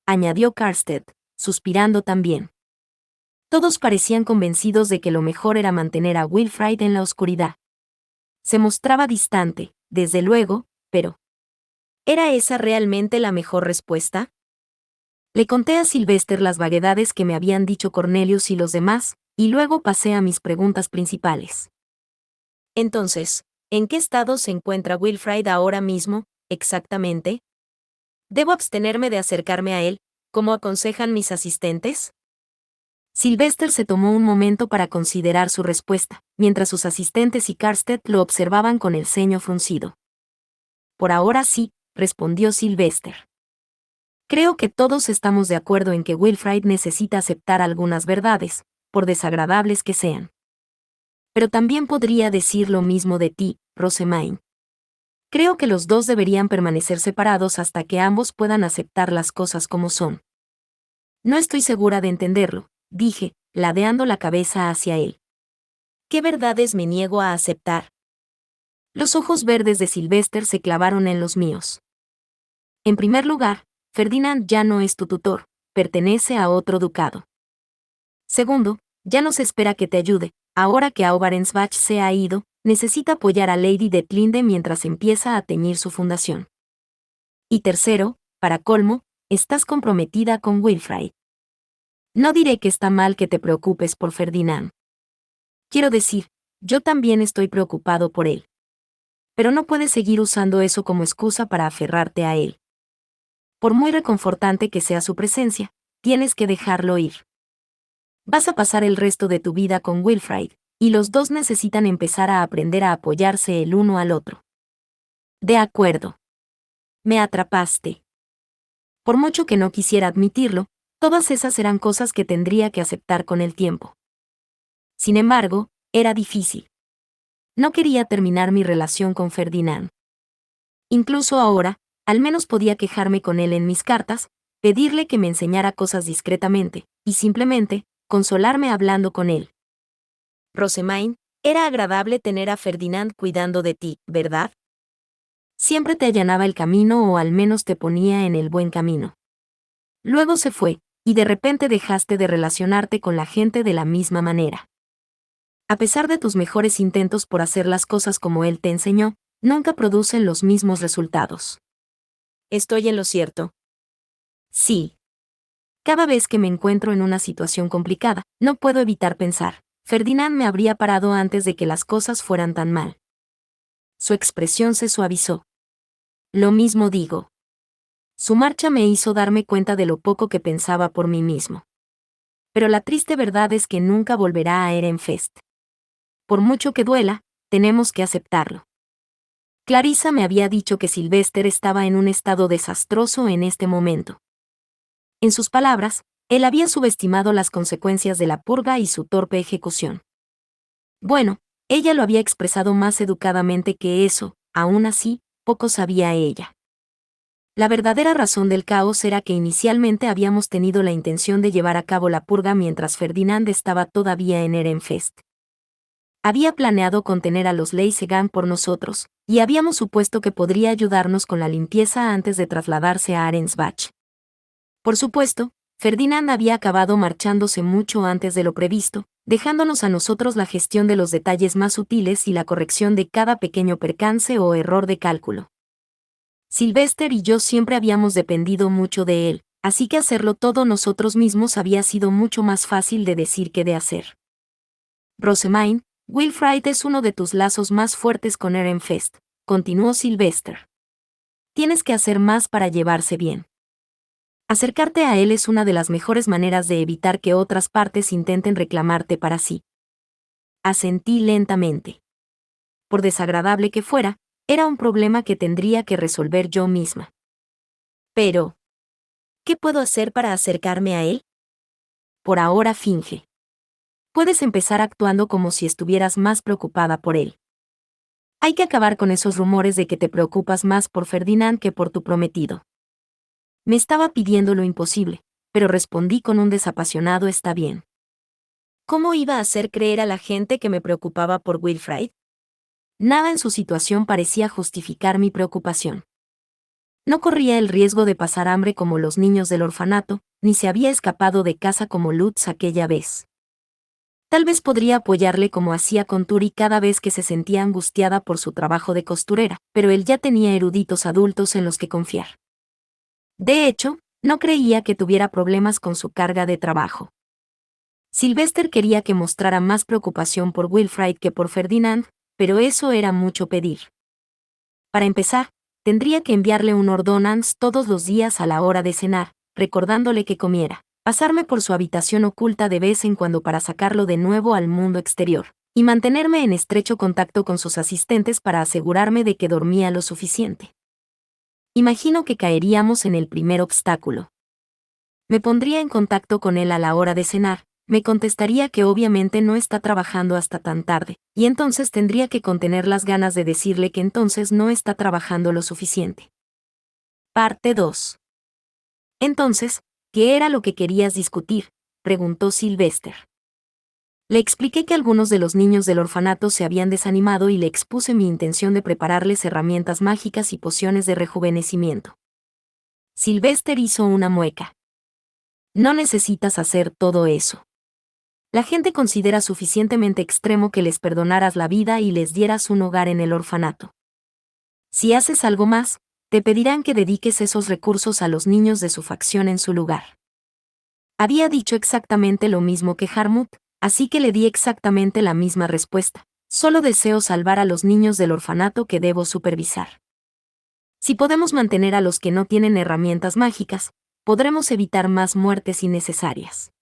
añadió Carstead, suspirando también. Todos parecían convencidos de que lo mejor era mantener a Wilfrid en la oscuridad. Se mostraba distante, desde luego, pero ¿era esa realmente la mejor respuesta? Le conté a Sylvester las vaguedades que me habían dicho Cornelius y los demás, y luego pasé a mis preguntas principales. Entonces, ¿en qué estado se encuentra Wilfrid ahora mismo, exactamente? ¿Debo abstenerme de acercarme a él, como aconsejan mis asistentes? Sylvester se tomó un momento para considerar su respuesta, mientras sus asistentes y Carstead lo observaban con el ceño fruncido. Por ahora sí, respondió Sylvester. Creo que todos estamos de acuerdo en que Wilfrid necesita aceptar algunas verdades, por desagradables que sean. Pero también podría decir lo mismo de ti, Rosamine. Creo que los dos deberían permanecer separados hasta que ambos puedan aceptar las cosas como son. No estoy segura de entenderlo, dije, ladeando la cabeza hacia él. ¿Qué verdades me niego a aceptar? Los ojos verdes de Sylvester se clavaron en los míos. En primer lugar, Ferdinand ya no es tu tutor, pertenece a otro ducado. Segundo, ya no se espera que te ayude, ahora que Aubarensbach se ha ido, necesita apoyar a Lady Detlinde mientras empieza a teñir su fundación. Y tercero, para colmo, estás comprometida con Wilfrid. No diré que está mal que te preocupes por Ferdinand. Quiero decir, yo también estoy preocupado por él. Pero no puedes seguir usando eso como excusa para aferrarte a él. Por muy reconfortante que sea su presencia, tienes que dejarlo ir. Vas a pasar el resto de tu vida con Wilfrid, y los dos necesitan empezar a aprender a apoyarse el uno al otro. De acuerdo. Me atrapaste. Por mucho que no quisiera admitirlo, todas esas eran cosas que tendría que aceptar con el tiempo. Sin embargo, era difícil. No quería terminar mi relación con Ferdinand. Incluso ahora, al menos podía quejarme con él en mis cartas, pedirle que me enseñara cosas discretamente, y simplemente, consolarme hablando con él. Rosamine, era agradable tener a Ferdinand cuidando de ti, ¿verdad? Siempre te allanaba el camino o al menos te ponía en el buen camino. Luego se fue, y de repente dejaste de relacionarte con la gente de la misma manera. A pesar de tus mejores intentos por hacer las cosas como él te enseñó, nunca producen los mismos resultados. ¿Estoy en lo cierto? Sí. Cada vez que me encuentro en una situación complicada, no puedo evitar pensar, Ferdinand me habría parado antes de que las cosas fueran tan mal. Su expresión se suavizó. Lo mismo digo. Su marcha me hizo darme cuenta de lo poco que pensaba por mí mismo. Pero la triste verdad es que nunca volverá a Ehrenfest. Por mucho que duela, tenemos que aceptarlo. Clarissa me había dicho que Sylvester estaba en un estado desastroso en este momento. En sus palabras, él había subestimado las consecuencias de la purga y su torpe ejecución. Bueno, ella lo había expresado más educadamente que eso, aún así, poco sabía ella. La verdadera razón del caos era que inicialmente habíamos tenido la intención de llevar a cabo la purga mientras Ferdinand estaba todavía en Ehrenfest. Había planeado contener a los Leisegan por nosotros, y habíamos supuesto que podría ayudarnos con la limpieza antes de trasladarse a Arensbach. Por supuesto, Ferdinand había acabado marchándose mucho antes de lo previsto, dejándonos a nosotros la gestión de los detalles más sutiles y la corrección de cada pequeño percance o error de cálculo. Sylvester y yo siempre habíamos dependido mucho de él, así que hacerlo todo nosotros mismos había sido mucho más fácil de decir que de hacer. Rosamine, Wilfrid es uno de tus lazos más fuertes con Ehrenfest, continuó Sylvester. Tienes que hacer más para llevarse bien. Acercarte a él es una de las mejores maneras de evitar que otras partes intenten reclamarte para sí. Asentí lentamente. Por desagradable que fuera, era un problema que tendría que resolver yo misma. Pero, ¿qué puedo hacer para acercarme a él? Por ahora finge. Puedes empezar actuando como si estuvieras más preocupada por él. Hay que acabar con esos rumores de que te preocupas más por Ferdinand que por tu prometido. Me estaba pidiendo lo imposible, pero respondí con un desapasionado está bien. ¿Cómo iba a hacer creer a la gente que me preocupaba por Wilfrid? Nada en su situación parecía justificar mi preocupación. No corría el riesgo de pasar hambre como los niños del orfanato, ni se había escapado de casa como Lutz aquella vez. Tal vez podría apoyarle como hacía con Turi cada vez que se sentía angustiada por su trabajo de costurera, pero él ya tenía eruditos adultos en los que confiar. De hecho, no creía que tuviera problemas con su carga de trabajo. Sylvester quería que mostrara más preocupación por Wilfrid que por Ferdinand, pero eso era mucho pedir. Para empezar, tendría que enviarle un ordonnance todos los días a la hora de cenar, recordándole que comiera, pasarme por su habitación oculta de vez en cuando para sacarlo de nuevo al mundo exterior, y mantenerme en estrecho contacto con sus asistentes para asegurarme de que dormía lo suficiente. Imagino que caeríamos en el primer obstáculo. Me pondría en contacto con él a la hora de cenar, me contestaría que obviamente no está trabajando hasta tan tarde, y entonces tendría que contener las ganas de decirle que entonces no está trabajando lo suficiente. Parte 2. Entonces, ¿qué era lo que querías discutir?, preguntó Sylvester. Le expliqué que algunos de los niños del orfanato se habían desanimado y le expuse mi intención de prepararles herramientas mágicas y pociones de rejuvenecimiento. Sylvester hizo una mueca. No necesitas hacer todo eso. La gente considera suficientemente extremo que les perdonaras la vida y les dieras un hogar en el orfanato. Si haces algo más, te pedirán que dediques esos recursos a los niños de su facción en su lugar. Había dicho exactamente lo mismo que Harmut, así que le di exactamente la misma respuesta. Solo deseo salvar a los niños del orfanato que debo supervisar. Si podemos mantener a los que no tienen herramientas mágicas, podremos evitar más muertes innecesarias.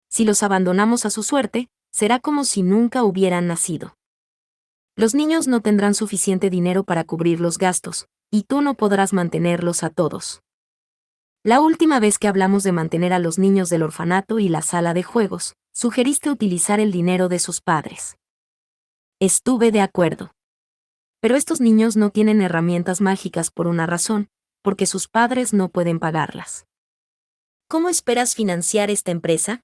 Si los abandonamos a su suerte, será como si nunca hubieran nacido. Los niños no tendrán suficiente dinero para cubrir los gastos, y tú no podrás mantenerlos a todos. La última vez que hablamos de mantener a los niños del orfanato y la sala de juegos, sugeriste utilizar el dinero de sus padres. Estuve de acuerdo. Pero estos niños no tienen herramientas mágicas por una razón, porque sus padres no pueden pagarlas. ¿Cómo esperas financiar esta empresa?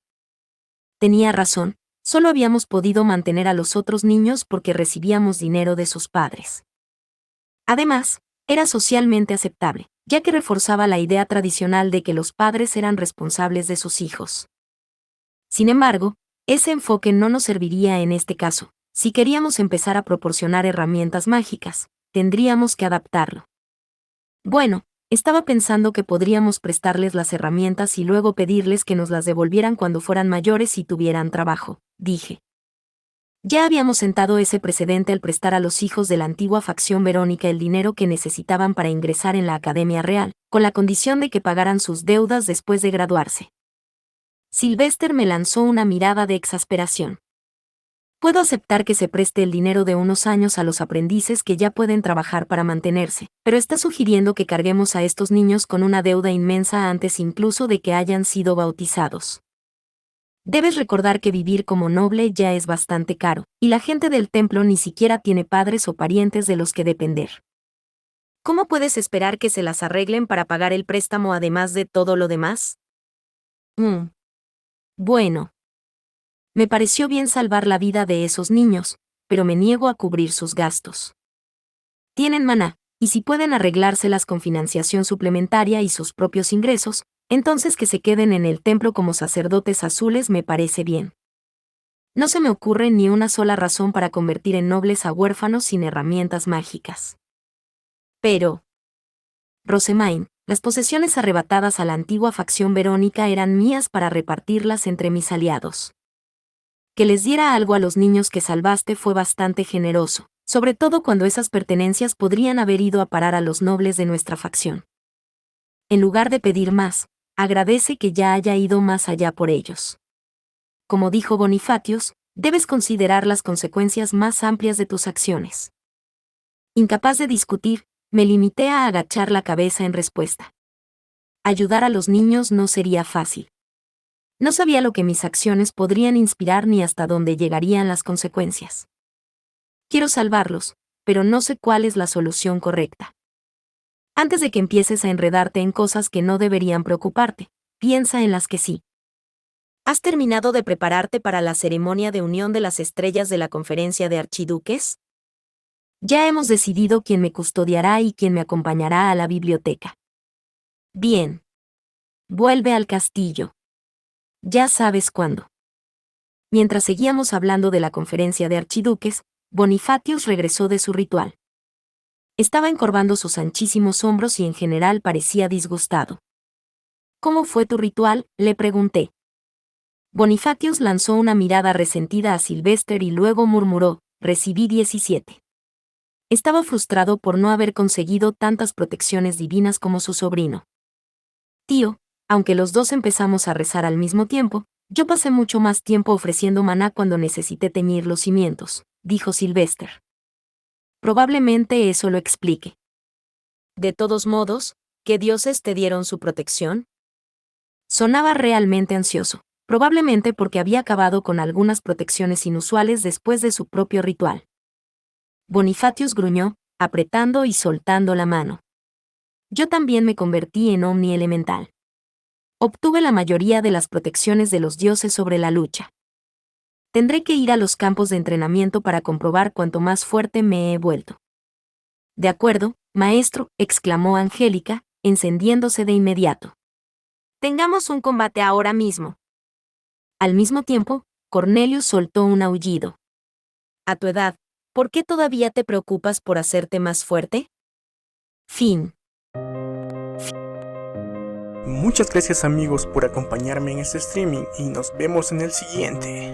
Tenía razón, solo habíamos podido mantener a los otros niños porque recibíamos dinero de sus padres. Además, era socialmente aceptable, ya que reforzaba la idea tradicional de que los padres eran responsables de sus hijos. Sin embargo, ese enfoque no nos serviría en este caso. Si queríamos empezar a proporcionar herramientas mágicas, tendríamos que adaptarlo. Bueno, estaba pensando que podríamos prestarles las herramientas y luego pedirles que nos las devolvieran cuando fueran mayores y tuvieran trabajo, dije. Ya habíamos sentado ese precedente al prestar a los hijos de la antigua facción Verónica el dinero que necesitaban para ingresar en la Academia Real, con la condición de que pagaran sus deudas después de graduarse. Sylvester me lanzó una mirada de exasperación. Puedo aceptar que se preste el dinero de unos años a los aprendices que ya pueden trabajar para mantenerse, pero está sugiriendo que carguemos a estos niños con una deuda inmensa antes incluso de que hayan sido bautizados. Debes recordar que vivir como noble ya es bastante caro, y la gente del templo ni siquiera tiene padres o parientes de los que depender. ¿Cómo puedes esperar que se las arreglen para pagar el préstamo además de todo lo demás? Bueno. Me pareció bien salvar la vida de esos niños, pero me niego a cubrir sus gastos. Tienen maná, y si pueden arreglárselas con financiación suplementaria y sus propios ingresos, entonces que se queden en el templo como sacerdotes azules me parece bien. No se me ocurre ni una sola razón para convertir en nobles a huérfanos sin herramientas mágicas. Pero, Rosemain, las posesiones arrebatadas a la antigua facción Verónica eran mías para repartirlas entre mis aliados. Que les diera algo a los niños que salvaste fue bastante generoso, sobre todo cuando esas pertenencias podrían haber ido a parar a los nobles de nuestra facción. En lugar de pedir más, agradece que ya haya ido más allá por ellos. Como dijo Bonifatius, debes considerar las consecuencias más amplias de tus acciones. Incapaz de discutir, me limité a agachar la cabeza en respuesta. Ayudar a los niños no sería fácil. No sabía lo que mis acciones podrían inspirar ni hasta dónde llegarían las consecuencias. Quiero salvarlos, pero no sé cuál es la solución correcta. Antes de que empieces a enredarte en cosas que no deberían preocuparte, piensa en las que sí. ¿Has terminado de prepararte para la ceremonia de unión de las estrellas de la conferencia de archiduques? Ya hemos decidido quién me custodiará y quién me acompañará a la biblioteca. Bien. Vuelve al castillo. Ya sabes cuándo. Mientras seguíamos hablando de la conferencia de archiduques, Bonifatius regresó de su ritual. Estaba encorvando sus anchísimos hombros y en general parecía disgustado. ¿Cómo fue tu ritual?, le pregunté. Bonifatius lanzó una mirada resentida a Sylvester y luego murmuró: recibí 17. Estaba frustrado por no haber conseguido tantas protecciones divinas como su sobrino. Tío, aunque los dos empezamos a rezar al mismo tiempo, yo pasé mucho más tiempo ofreciendo maná cuando necesité teñir los cimientos, dijo Sylvester. Probablemente eso lo explique. De todos modos, ¿qué dioses te dieron su protección? Sonaba realmente ansioso, probablemente porque había acabado con algunas protecciones inusuales después de su propio ritual. Bonifatius gruñó, apretando y soltando la mano. Yo también me convertí en Omni Elemental. Obtuve la mayoría de las protecciones de los dioses sobre la lucha. Tendré que ir a los campos de entrenamiento para comprobar cuánto más fuerte me he vuelto. De acuerdo, maestro, exclamó Angélica, encendiéndose de inmediato. Tengamos un combate ahora mismo. Al mismo tiempo, Cornelius soltó un aullido. A tu edad, ¿por qué todavía te preocupas por hacerte más fuerte? Fin. Muchas gracias amigos por acompañarme en este streaming y nos vemos en el siguiente.